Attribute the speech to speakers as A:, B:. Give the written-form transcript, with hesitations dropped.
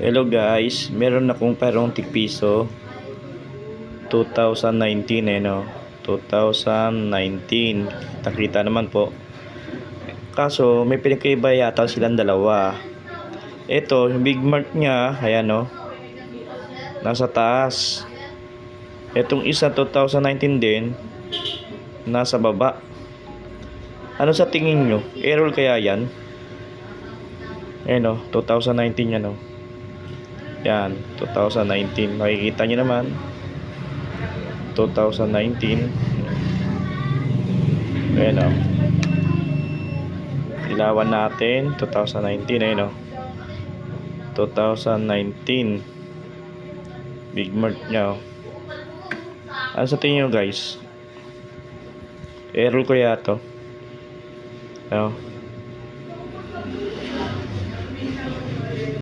A: Hello guys, meron akong perong tig-piso 2019 no. 2019. Nakita naman po. Kaso may pinagkaiba yata silang dalawa. Ito, yung big mark niya, ayan no. Nasa taas. Itong isa 2019 din, nasa baba. Ano sa tingin nyo? Error kaya yan? Ayan o, 2019 yan o. Yan, 2019. Makikita nyo naman. 2019. Ayan o. Ilawan natin. 2019. Ayan o. 2019. Big mark nya o. Ano sa tingin nyo guys? Error kaya to? Ayan o.